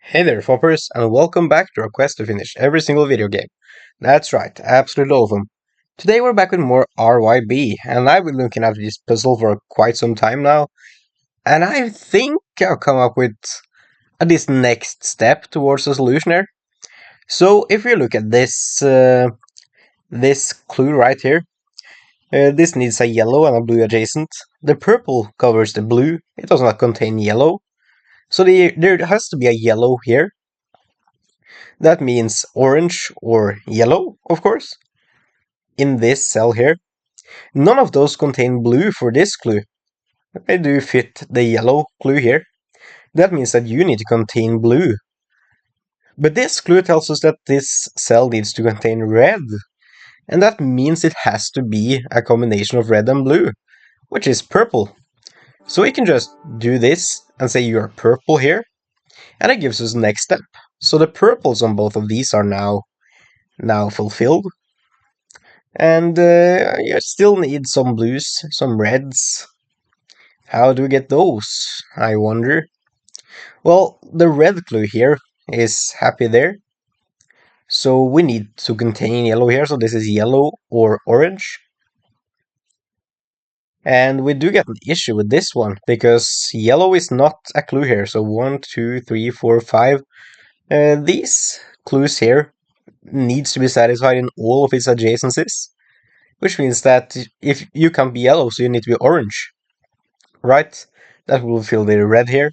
Hey there, Foppers, and welcome back to our quest to finish every single video game. That's right, absolutely all of them. Today we're back with more RYB, and I've been looking at this puzzle for quite some time now, and I think I've come up with this next step towards a solution here. So if you look at this clue right here, this needs a yellow and a blue adjacent. The purple covers the blue, it does not contain yellow, so there has to be a yellow here. That means orange or yellow, of course, in this cell here. None of those contain blue for this clue. They do fit the yellow clue here. That means that you need to contain blue. But this clue tells us that this cell needs to contain red. And that means it has to be a combination of red and blue, which is purple. So we can just do this and say you're purple here, and it gives us the next step. So the purples on both of these are now fulfilled. And you still need some blues, some reds. How do we get those, I wonder? Well, the red clue here is happy there. So we need to contain yellow here, so this is yellow or orange. And we do get an issue with this one, because yellow is not a clue here. So 1, 2, 3, 4, 5. These clues here needs to be satisfied in all of its adjacencies. Which means that if you can't be yellow, so you need to be orange. Right? That will fill the red here.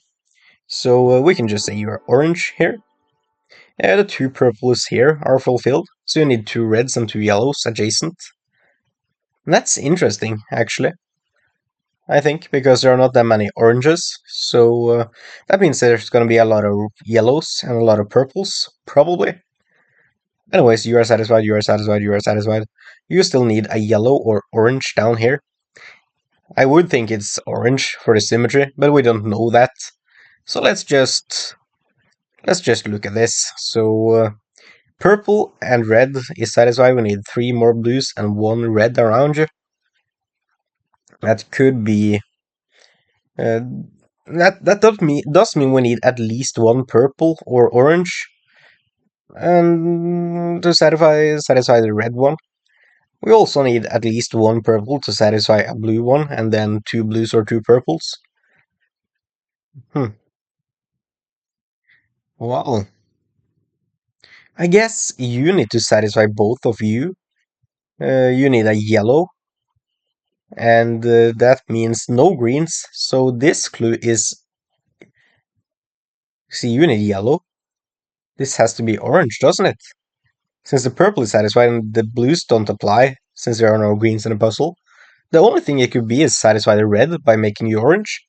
So we can just say you are orange here. The two purples here are fulfilled, so you need two reds and two yellows adjacent. And that's interesting, actually. I think, because there are not that many oranges, so that means there's going to be a lot of yellows and a lot of purples, probably. Anyways, you are satisfied, you are satisfied, you are satisfied. You still need a yellow or orange down here. I would think it's orange for the symmetry, but we don't know that. So let's just look at this. So purple and red is satisfied. We need 3 more blues and 1 red around you. That could be that does mean we need at least 1 purple or orange, and to satisfy the red one. We also need at least 1 purple to satisfy a blue one, and then 2 blues or 2 purples. Well, I guess you need to satisfy both of you. You need a yellow, and that means no greens. So this clue is, see, you need yellow. This has to be orange, doesn't it? Since the purple is satisfied and the blues don't apply, since there are no greens in the puzzle. The only thing it could be is satisfy the red by making you orange.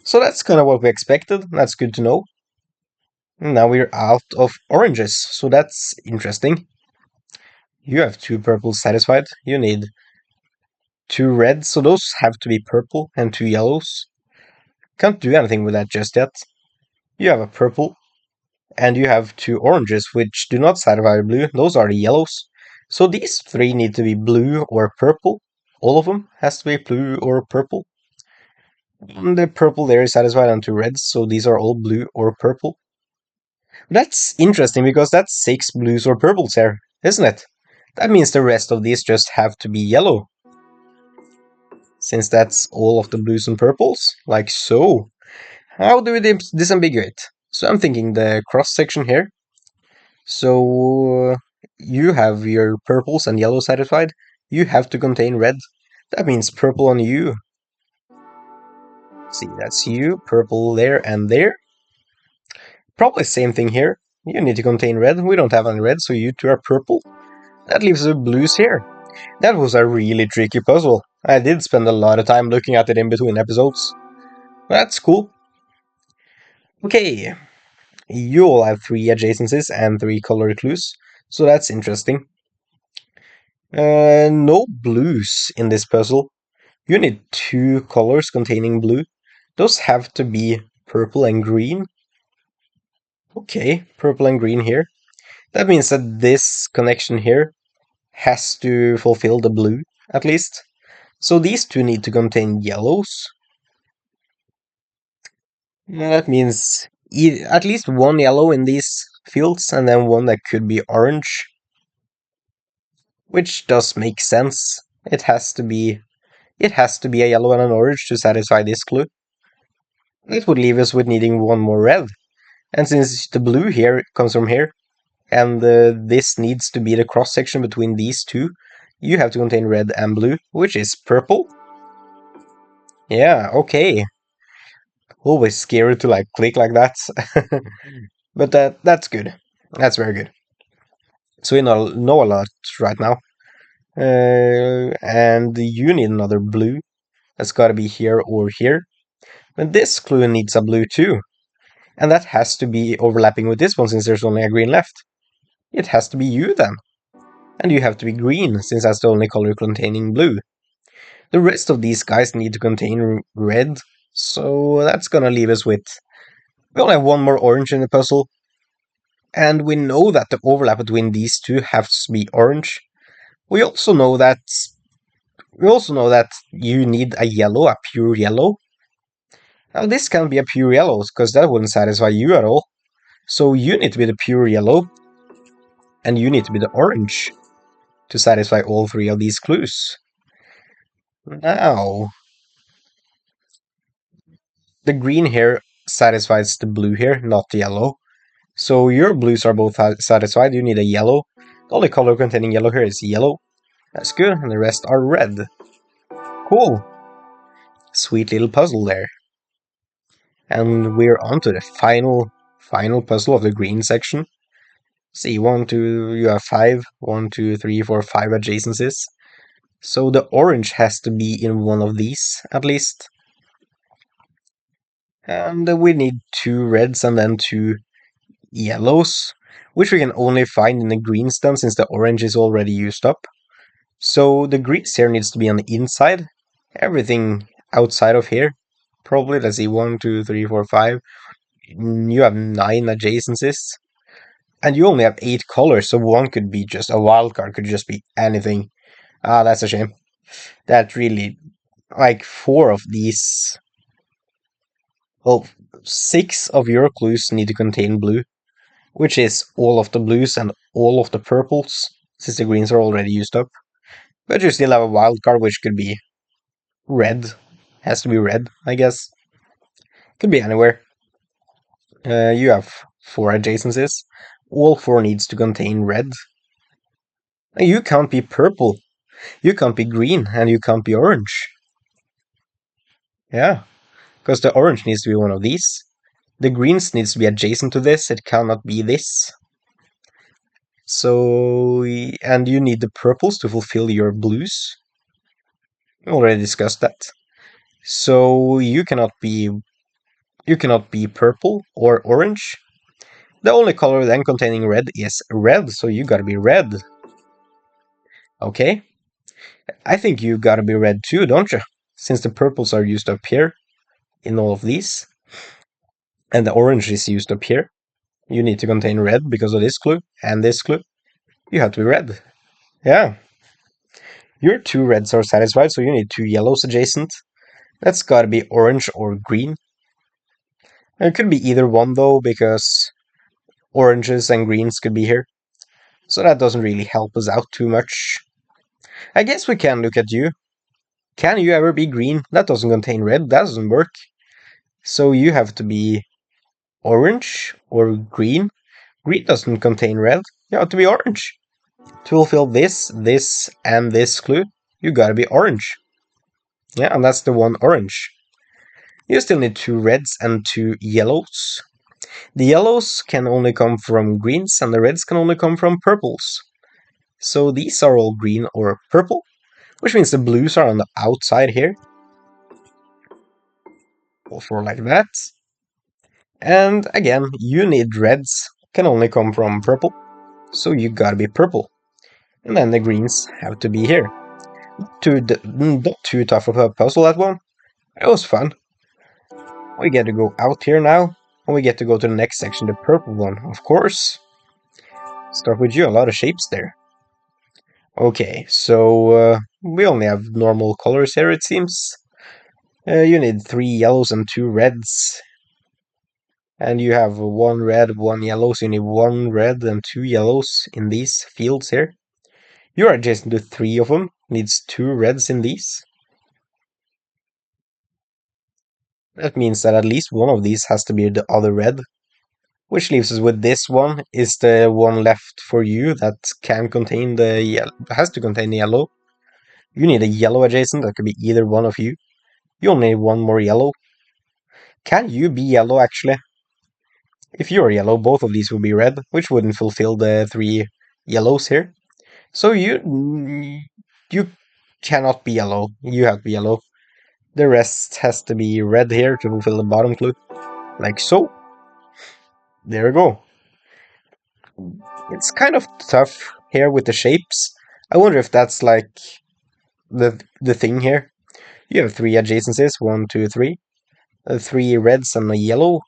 So that's kind of what we expected. That's good to know. Now we're out of oranges, so that's interesting. You have 2 purples satisfied. You need 2 reds, so those have to be purple, and 2 yellows. Can't do anything with that just yet. You have a purple, and you have 2 oranges, which do not satisfy blue. Those are the yellows. So these 3 need to be blue or purple. All of them has to be blue or purple. And the purple there is satisfied on 2 reds, so these are all blue or purple. That's interesting, because that's 6 blues or purples here, isn't it? That means the rest of these just have to be yellow. Since that's all of the blues and purples, like so. How do we disambiguate? So I'm thinking the cross section here. So you have your purples and yellow satisfied. You have to contain red. That means purple on you. See, that's you, purple there and there. Probably same thing here. You need to contain red. We don't have any red, so you two are purple. That leaves the blues here. That was a really tricky puzzle. I did spend a lot of time looking at it in between episodes. That's cool. Okay, you all have 3 adjacencies and 3 color clues, so that's interesting. No blues in this puzzle. You need 2 colors containing blue. Those have to be purple and green. Okay, purple and green here. That means that this connection here has to fulfill the blue, at least. So these 2 need to contain yellows. That means at least one yellow in these fields, and then one that could be orange, which does make sense. It has to be a yellow and an orange to satisfy this clue. It would leave us with needing one more red. And since the blue here comes from here, and this needs to be the cross section between these two, you have to contain red and blue, which is purple. Yeah, okay. Always scary to like click like that. But that's good. That's very good. So we know a lot right now. And you need another blue. That's gotta be here or here. And this clue needs a blue too. And that has to be overlapping with this one since there's only a green left. It has to be you then. And you have to be green since that's the only color containing blue. The rest of these guys need to contain red, so that's gonna leave us with... We only have one more orange in the puzzle, and we know that the overlap between these two has to be orange. We also know that you need a yellow, a pure yellow. Now this can't be a pure yellow, because that wouldn't satisfy you at all. So you need to be the pure yellow, and you need to be the orange to satisfy all three of these clues. Now, the green here satisfies the blue here, not the yellow. So your blues are both satisfied, you need a yellow. The only color containing yellow here is yellow. That's good, and the rest are red. Cool. Sweet little puzzle there. And we're on to the final puzzle of the green section. See, you have 5, 1, 2, 3, 4, 5 adjacencies. So the orange has to be in one of these, at least. And we need 2 reds and then 2 yellows, which we can only find in the greens then, since the orange is already used up. So the greens here needs to be on the inside. Everything outside of here, probably, let's see, 1, 2, 3, 4, 5. You have 9 adjacencies. And you only have 8 colors, so one could be just a wild card, could just be anything. Ah, that's a shame. That really, like 4 of these, well, 6 of your clues need to contain blue, which is all of the blues and all of the purples, since the greens are already used up. But you still have a wild card, which could be red. Has to be red, I guess. Could be anywhere. You have 4 adjacencies. All 4 needs to contain red. You can't be purple. You can't be green, and you can't be orange. Yeah, because the orange needs to be one of these. The greens needs to be adjacent to this. It cannot be this. So, and you need the purples to fulfill your blues. We already discussed that. So you cannot be purple or orange. The only color then containing red is red, so you gotta be red. Okay. I think you gotta be red too, don't you? Since the purples are used up here in all of these. And the orange is used up here. You need to contain red because of this clue and this clue. You have to be red. Yeah. Your 2 reds are satisfied, so you need 2 yellows adjacent. That's gotta be orange or green. It could be either one though, because oranges and greens could be here. So that doesn't really help us out too much. I guess we can look at you. Can you ever be green? That doesn't contain red, that doesn't work. So you have to be orange or green. Green doesn't contain red, you have to be orange. To fulfill this, and this clue, you gotta be orange. Yeah, and that's the one orange. You still need 2 reds and 2 yellows. The yellows can only come from greens, and the reds can only come from purples. So these are all green or purple, which means the blues are on the outside here. All 4 like that. And again, you need reds, can only come from purple, so you gotta be purple. And then the greens have to be here. Not too tough of a puzzle, that one. It was fun. We get to go out here now, and we get to go to the next section, the purple one, of course. Start with you, a lot of shapes there. Okay, so we only have normal colors here, it seems. You need 3 yellows and 2 reds. And you have one red, one yellow, so you need one red and two yellows in these fields here. You're adjacent to three of them, needs two reds in these. That means that at least one of these has to be the other red, which leaves us with this one is the one left for you that can contain the has to contain the yellow. You need a yellow adjacent, that could be either one of you. You only need one more yellow. Can you be yellow actually? If you're yellow, both of these would be red, which wouldn't fulfill the three yellows here. So you cannot be yellow. You have to be yellow. The rest has to be red here to fulfill the bottom clue. Like so. There we go. It's kind of tough here with the shapes. I wonder if that's like the thing here. You have three adjacencies, 1, 2, 3. Three reds and a yellow.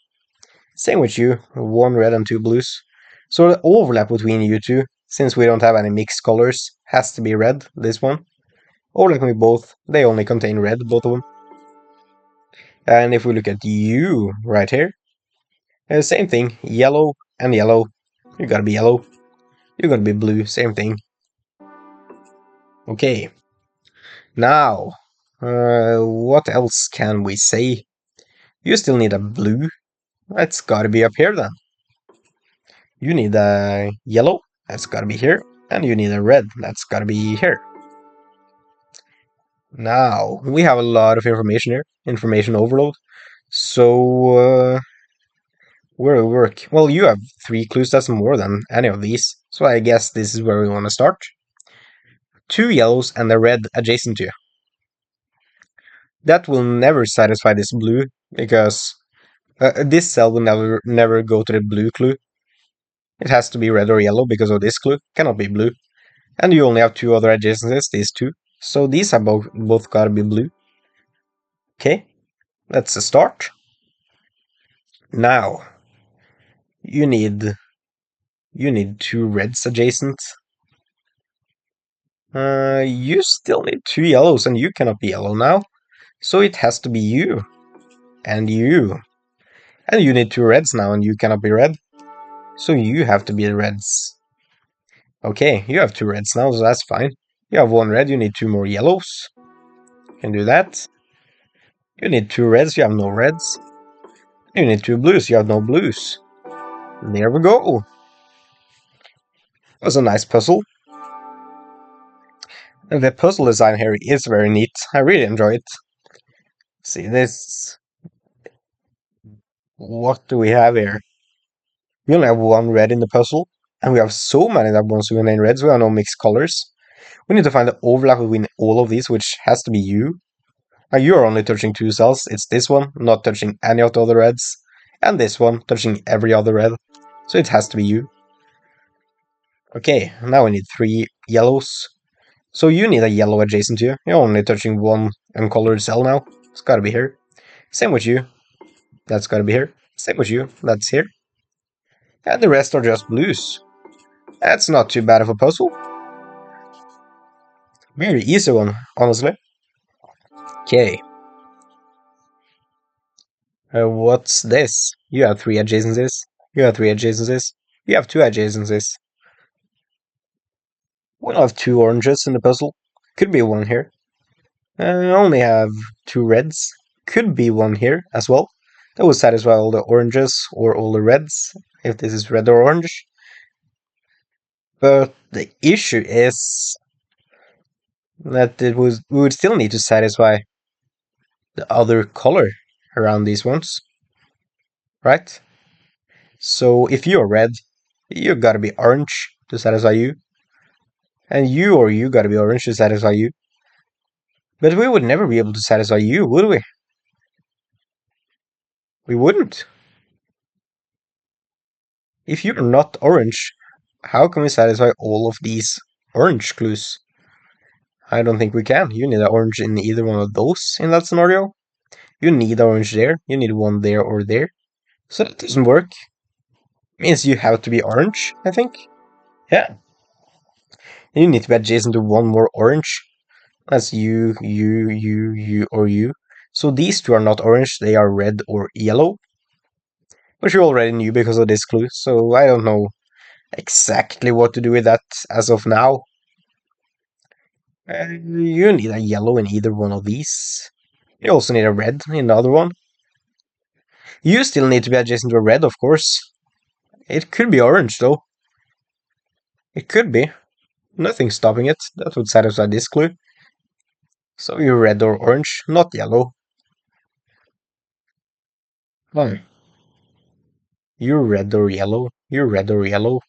Same with you, one red and two blues. So the overlap between you two, since we don't have any mixed colors, has to be red, this one. Overlapping with both, they only contain red, both of them. And if we look at you right here, same thing, yellow and yellow. You gotta be yellow. You gotta be blue, same thing. Okay. Now, what else can we say? You still need a blue. That's gotta be up here then. You need a yellow. That's gotta be here. And you need a red. That's gotta be here. Now, we have a lot of information here. Information overload. So, where do we work? Well, you have 3 clues. That's more than any of these. So I guess this is where we want to start. 2 yellows and a red adjacent to you. That will never satisfy this blue, because this cell will never go to the blue clue. It has to be red or yellow because of this clue. Cannot be blue. And you only have 2 other adjacencies, these 2. So these have both gotta be blue. Okay, that's a start. Now, you need 2 reds adjacent. You still need 2 yellows, and you cannot be yellow now. So it has to be you. And you. And you need 2 reds now, and you cannot be red. So you have to be the reds. Okay, you have 2 reds now, so that's fine. You have 1 red, you need 2 more yellows. You can do that. You need 2 reds, you have no reds. You need 2 blues, you have no blues. There we go. That was a nice puzzle. And the puzzle design here is very neat. I really enjoy it. See this. What do we have here? We only have 1 red in the puzzle, and we have so many that wants to contain reds. We have no mixed colors. We need to find the overlap between all of these, which has to be you. Now you are only touching 2 cells. It's this one, not touching any of the other reds, and this one, touching every other red. So it has to be you. Okay, now we need 3 yellows. So you need a yellow adjacent to you. You're only touching 1 uncolored cell now. It's gotta be here. Same with you. That's gotta be here. Same with you. That's here. And the rest are just blues. That's not too bad of a puzzle. Very easy one, honestly. Okay. What's this? You have 3 adjacencies. You have 3 adjacencies. You have 2 adjacencies. We'll have 2 oranges in the puzzle. Could be 1 here. I only have 2 reds. Could be 1 here as well. That will satisfy all the oranges or all the reds, if this is red or orange. But the issue is that we would still need to satisfy the other color around these ones, right? So if you're red, you gotta be orange to satisfy you. And you gotta be orange to satisfy you. But we would never be able to satisfy you, would we? We wouldn't. If you're not orange, how can we satisfy all of these orange clues? I don't think we can. You need an orange in either one of those in that scenario. You need orange there. You need one there or there. So that doesn't work. Means you have to be orange, I think. Yeah. And you need to be adjacent to 1 more orange. That's you, or you. So these 2 are not orange, they are red or yellow. which you already knew because of this clue, so I don't know exactly what to do with that as of now. You need a yellow in either one of these. You also need a red in the other one. You still need to be adjacent to a red, of course. It could be orange, though. It could be. Nothing's stopping it. That would satisfy this clue. So you're red or orange, not yellow. Hmm. You're red or yellow. You're red or yellow.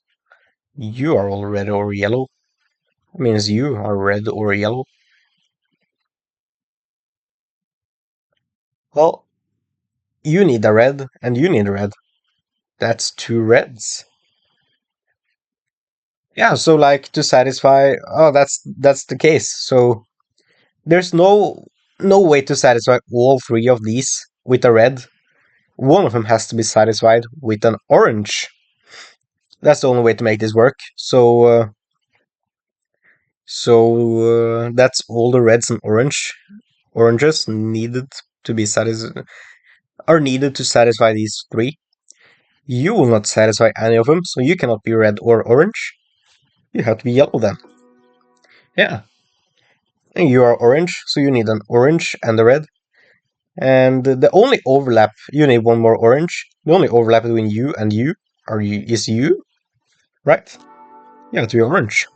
You are all red or yellow. That means you are red or yellow. Well, you need a red and you need a red. That's two reds. Yeah, so like to satisfy, oh, that's the case. So there's no way to satisfy all three of these with a red. One of them has to be satisfied with an orange. That's the only way to make this work. So that's all the reds and oranges needed to be are needed to satisfy these three. You will not satisfy any of them, so you cannot be red or orange. You have to be yellow then. Yeah. And you are orange, so you need an orange and a red. And the only overlap, you need one more orange. The only overlap between you and you is you, right? You have to be orange.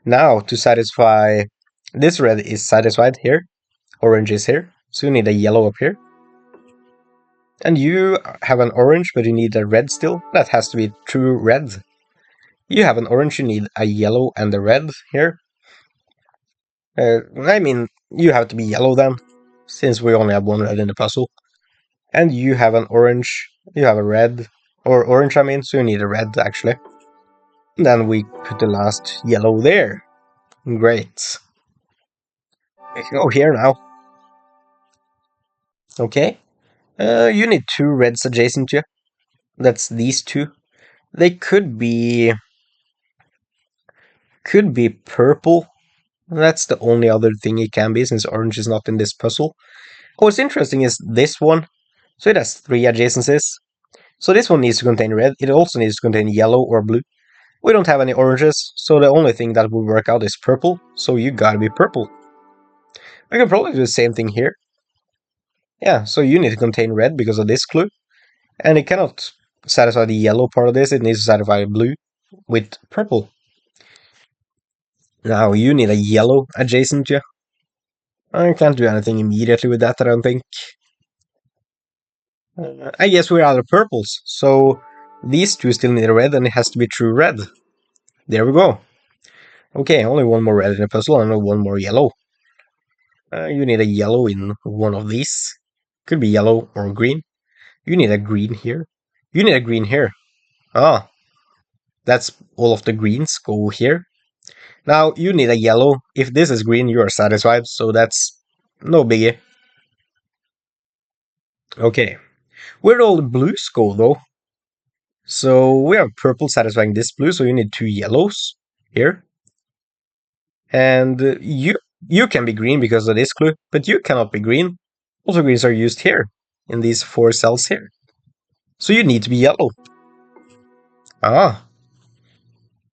Now, to satisfy this red is satisfied here, orange is here, so you need a yellow up here. And you have an orange, but you need a red still. That has to be true red. You have an orange, you need a yellow and a red here. I mean, you have to be yellow then, since we only have one red in the puzzle. And you have an orange, you have a red, or orange I mean, so you need a red actually. And then we put the last yellow there. Great. We can go here now. Okay. You need two reds adjacent to you. That's these two. They could be purple. That's the only other thing it can be, since orange is not in this puzzle. What's interesting is this one. So it has three adjacencies. So this one needs to contain red. It also needs to contain yellow or blue. We don't have any oranges, so the only thing that will work out is purple. So you gotta be purple. I can probably do the same thing here. Yeah, so you need to contain red because of this clue. And it cannot satisfy the yellow part of this, it needs to satisfy blue with purple. Now you need a yellow adjacent to you. I can't do anything immediately with that, I don't think. I guess we're out of purples, so these two still need a red and it has to be true red. There we go. Okay, only one more red in the puzzle and one more yellow. You need a yellow in one of these. Could be yellow or green. You need a green here. You need a green here. Ah, that's all of the greens go here. Now you need a yellow. If this is green, you are satisfied, so that's no biggie. Okay, where'd all the blues go though? So we have purple satisfying this blue, so you need two yellows here. And you can be green because of this clue, but you cannot be green. Also greens are used here, in these four cells here. So you need to be yellow. Ah,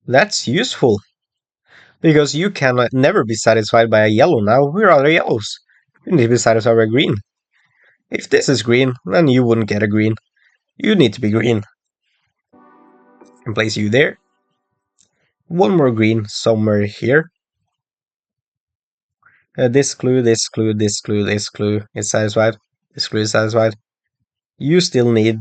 that's useful. Because you can never be satisfied by a yellow now. We're other yellows. You need to be satisfied by green. If this is green, then you wouldn't get a green. You need to be green. And place you there. One more green somewhere here. This clue, this clue, this clue, this clue is satisfied. This clue is satisfied. You still need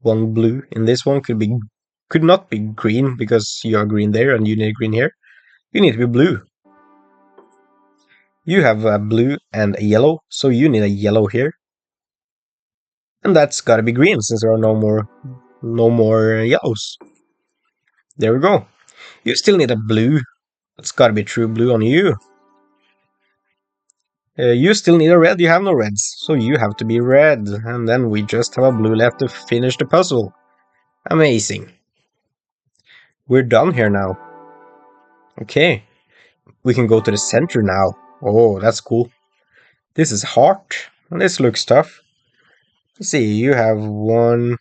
one blue in this one. Could not be green because you are green there and you need green here. You need to be blue. You have a blue and a yellow, so you need a yellow here. And that's gotta be green since there are no more yellows. There we go. You still need a blue. That's gotta be true blue on you. You still need a red, you have no reds, so you have to be red. And then we just have a blue left to finish the puzzle. Amazing. We're done here now. Okay. We can go to the center now. Oh, that's cool. This is heart. This looks tough. Let's see, you have one,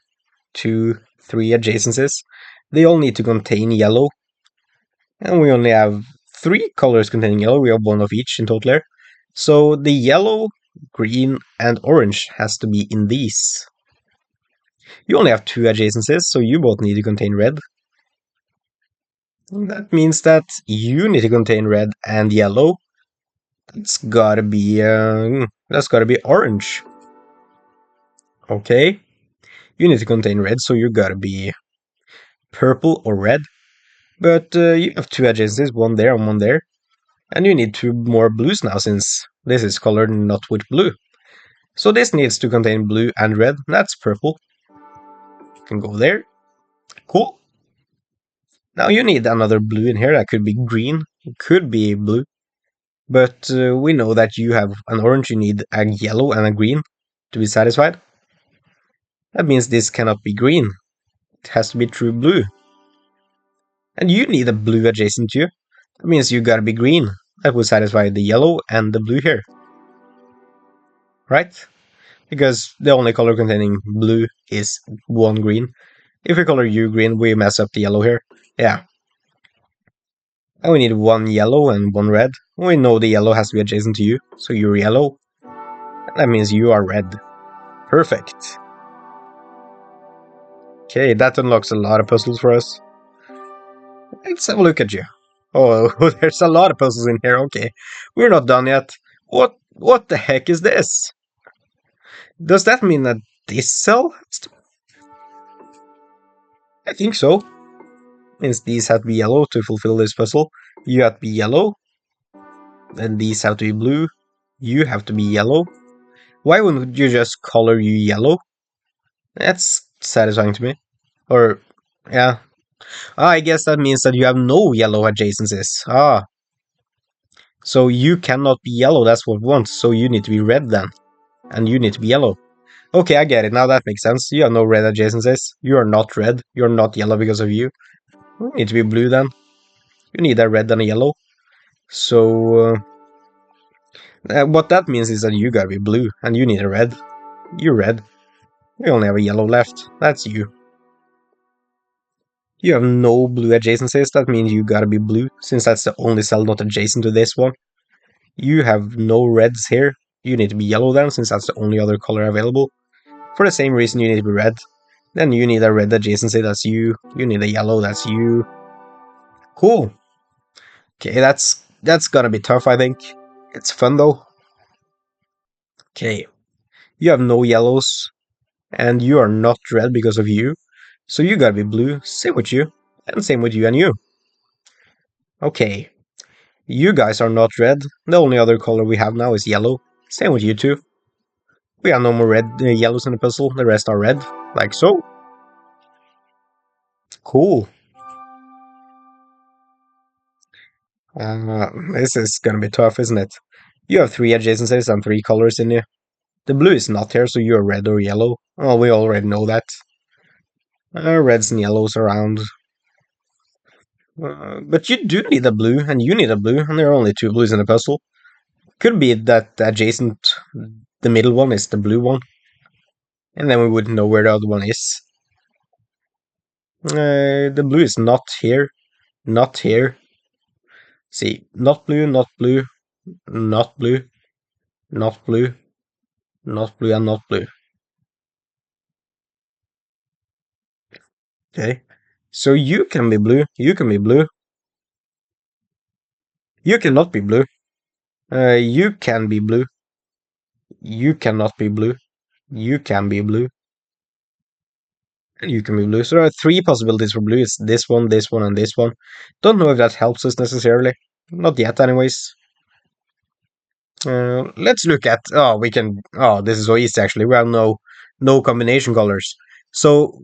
2, 3 adjacencies. They all need to contain yellow. And we only have 3 colors containing yellow. We have 1 of each in total here. So the yellow, green, and orange has to be in these. You only have 2 adjacencies, so you both need to contain red. That means that you need to contain red and yellow. That's gotta be orange. Okay. You need to contain red, so you gotta be purple or red. But you have 2 adjacencies, 1 there and 1 there. And you need 2 more blues now, since this is colored not with blue. So this needs to contain blue and red. That's purple. Can go there. Cool. Now you need another blue in here. That could be green. It could be blue. But we know that you have an orange. You need a yellow and a green to be satisfied. That means this cannot be green. It has to be true blue. And you need a blue adjacent to you. That means you gotta be green. That will satisfy the yellow and the blue here. Right? Because the only color containing blue is 1 green. If we color you green, we mess up the yellow here. Yeah. And we need 1 yellow and 1 red. We know the yellow has to be adjacent to you, so you're yellow. That means you are red. Perfect. Okay, that unlocks a lot of puzzles for us. Let's have a look at you. Oh, there's a lot of puzzles in here. Okay, we're not done yet. What the heck is this? Does that mean that this cell? I think so. Means these have to be yellow to fulfill this puzzle. You have to be yellow. Then these have to be blue. You have to be yellow. Why wouldn't you just color you yellow? That's satisfying to me. Or, yeah. I guess that means that you have no yellow adjacencies. So you cannot be yellow, that's what we want. So you need to be red then. And you need to be yellow. Okay, I get it. Now that makes sense. You have no red adjacencies. You are not red. You're not yellow because of you. You need to be blue then. You need a red and a yellow. So, what that means is that you gotta be blue. And you need a red. You're red. We only have a yellow left. That's you. You have no blue adjacencies. That means you gotta be blue, since that's the only cell not adjacent to this one. You have no reds here. You need to be yellow then, since that's the only other color available. For the same reason, you need to be red. Then you need a red adjacency, that's you. You need a yellow, that's you. Cool. Okay, that's gonna be tough, I think. It's fun though. Okay. You have no yellows, and you are not red because of you. So you gotta be blue. Same with you. And same with you and you. Okay. You guys are not red. The only other color we have now is yellow. Same with you two. We have no more red yellows in the puzzle. The rest are red. Like so. Cool. This is gonna be tough, isn't it? You have 3 adjacencies and 3 colors in you. The blue is not here, so you're red or yellow. Oh, we already know that. Reds and yellows around. But you do need a blue, and you need a blue, and there are only 2 blues in the puzzle. Could be that adjacent, the middle one is the blue one. And then we wouldn't know where the other one is. The blue is not here. Not here. See, not blue, not blue, not blue, not blue, not blue, and not blue. Okay. So you can be blue, you can be blue. You cannot be blue. You can be blue. You cannot be blue. You can be blue. And you can be blue. So there are 3 possibilities for blue. It's this one, and this one. Don't know if that helps us necessarily. Not yet, anyways. Let's look at. This is so easy actually. We have no combination colors. So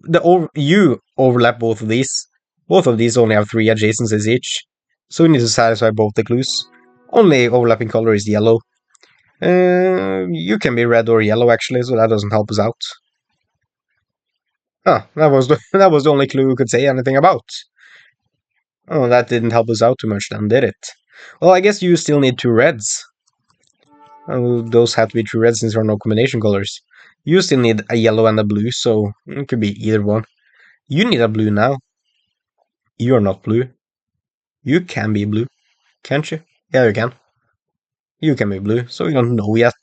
you overlap both of these. Both of these only have 3 adjacencies each. So we need to satisfy both the clues. Only overlapping color is yellow. You can be red or yellow actually, so that doesn't help us out. That was the only clue we could say anything about. Oh, that didn't help us out too much then, did it? Well, I guess you still need 2 reds. Those have to be true reds since there are no combination colors. You still need a yellow and a blue, so it could be either one. You need a blue now. You're not blue. You can be blue, can't you? Yeah, you can. You can be blue, so we don't know yet.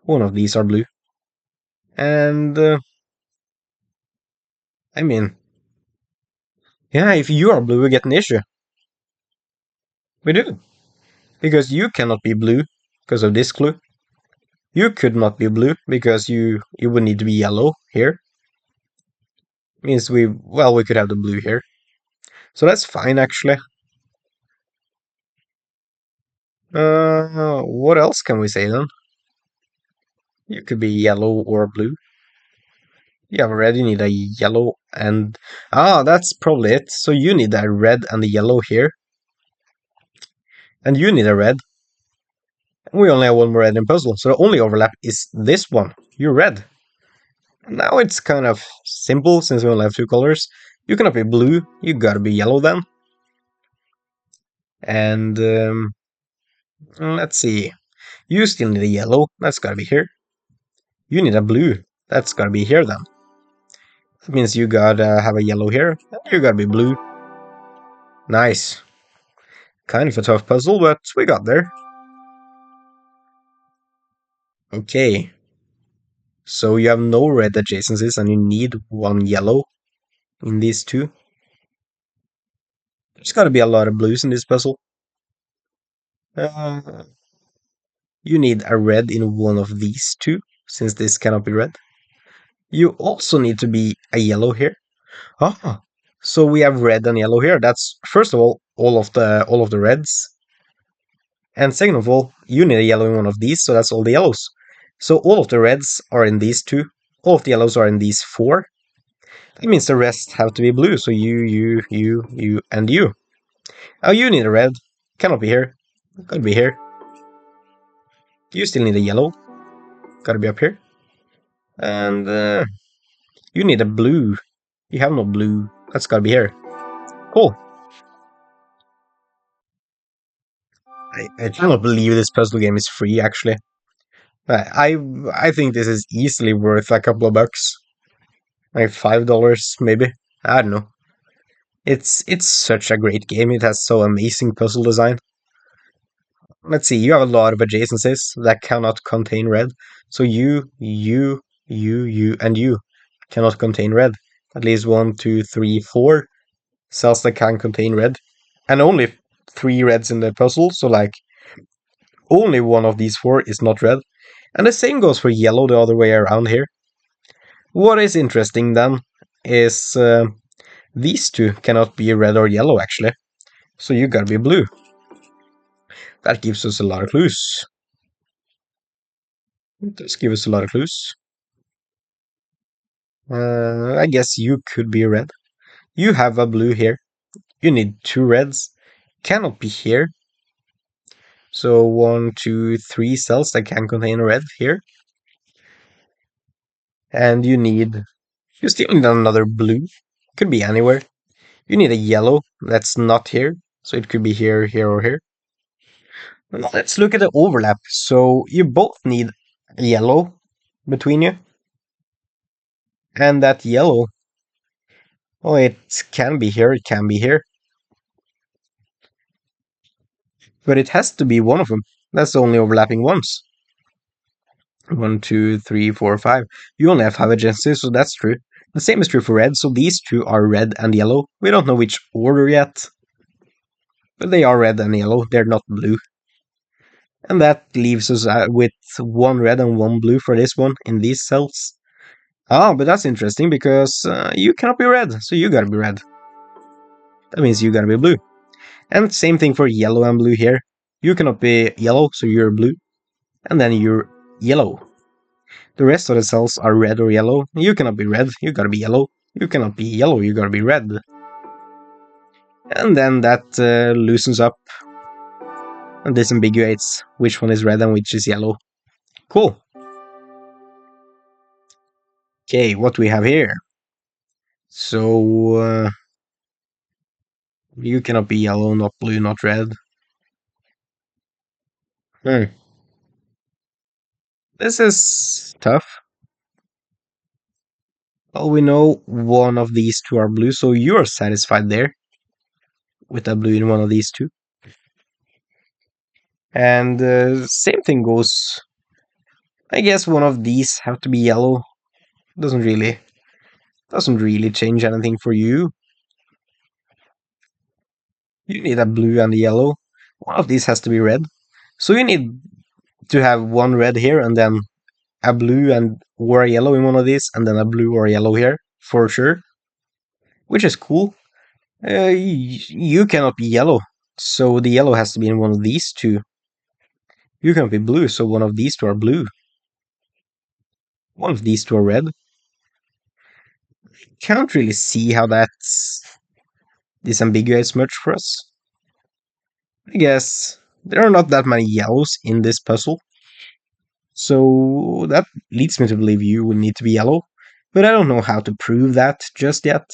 One of these are blue. And, I mean, yeah, if you are blue, we get an issue. We do. Because you cannot be blue because of this clue. You could not be blue because you would need to be yellow here. Means we could have the blue here. So that's fine actually. What else can we say then? You could be yellow or blue. You have a red, you need a yellow and that's probably it. So you need a red and a yellow here. And you need a red. And we only have one more red in puzzle, so the only overlap is this one. You're red. Now it's kind of simple since we only have two colors. You cannot be blue, you gotta be yellow then. And let's see. You still need a yellow, that's gotta be here. You need a blue, that's gotta be here then. That means you gotta have a yellow here, and you gotta be blue. Nice. Kind of a tough puzzle, but we got there. Okay. So you have no red adjacencies and you need one yellow in these two. There's gotta be a lot of blues in this puzzle. Uh, you need a red in one of these two, since this cannot be red. You also need to be a yellow here. Ah, so we have red and yellow here. That's first of all of the reds. And second of all, you need a yellow in one of these, so that's all the yellows. So all of the reds are in these two. All of the yellows are in these four. That means the rest have to be blue. So you, and you. Oh, you need a red. Cannot be here. Gotta be here. You still need a yellow. Gotta be up here. And you need a blue. You have no blue. That's gotta be here. Cool. I cannot believe this puzzle game is free, actually. I think this is easily worth a couple of bucks. Like $5, maybe. I don't know. It's such a great game. It has so amazing puzzle design. Let's see, you have a lot of adjacencies that cannot contain red. So and you cannot contain red. At least 1, 2, 3, 4 cells that can contain red. And only 3 reds in the puzzle, so like only one of these 4 is not red. And the same goes for yellow the other way around here. What is interesting then is these two cannot be red or yellow actually. So you gotta be blue. That gives us a lot of clues. It does give us a lot of clues. I guess you could be red. You have a blue here. You need 2 reds. Cannot be here. So 1, 2, 3 cells that can contain a red here. And you still need another blue. Could be anywhere. You need a yellow that's not here. So it could be here, here, or here. Let's look at the overlap. So you both need yellow between you. And that yellow, oh, it can be here, it can be here. But it has to be one of them. That's the only overlapping ones. 1, 2, 3, 4, 5. You only have 5 agencies, so that's true. The same is true for red, so these two are red and yellow. We don't know which order yet. But they are red and yellow, they're not blue. And that leaves us with 1 red and 1 blue for this one in these cells. Ah, but that's interesting because you cannot be red, so you gotta be red. That means you gotta be blue. And same thing for yellow and blue here. You cannot be yellow, so you're blue. And then you're yellow. The rest of the cells are red or yellow. You cannot be red, you gotta be yellow. You cannot be yellow, you gotta be red. And then that loosens up and disambiguates which one is red and which is yellow. Cool. Okay, what we have here. So, you cannot be yellow, not blue, not red. Hmm. This is tough. Well, we know one of these two are blue, so you're satisfied there with a blue in one of these two. And same thing goes. I guess one of these have to be yellow. Doesn't really change anything for you. You need a blue and a yellow. One of these has to be red. So you need to have one red here and then a blue and or a yellow in one of these, and then a blue or a yellow here for sure, which is cool. You cannot be yellow, so the yellow has to be in one of these two. You cannot be blue, so one of these two are blue. One of these two are red. Can't really see how that's disambiguates much for us. I guess there are not that many yellows in this puzzle, so that leads me to believe you will need to be yellow, but I don't know how to prove that just yet.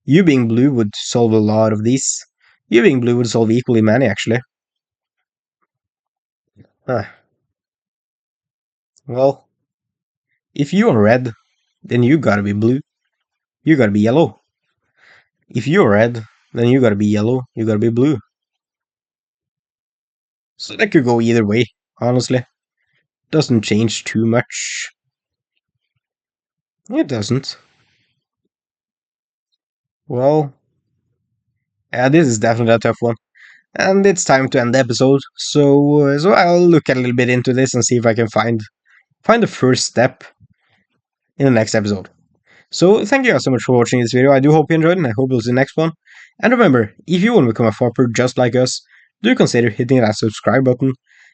You being blue would solve a lot of these. You being blue would solve equally many, actually. Huh. Well, if you are red, then you gotta be blue. You gotta be yellow. If you're red, then you gotta be yellow. You gotta be blue. So that could go either way, honestly. Doesn't change too much. It doesn't. Well, yeah, this is definitely a tough one. And it's time to end the episode, so I'll look a little bit into this and see if I can find the first step in the next episode. So thank you guys so much for watching this video. I do hope you enjoyed, and I hope you'll see the next one. And remember, if you want to become a farmer just like us, do consider hitting that subscribe button.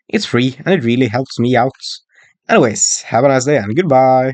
It's free and it really helps me out. Anyways, have a nice day and goodbye.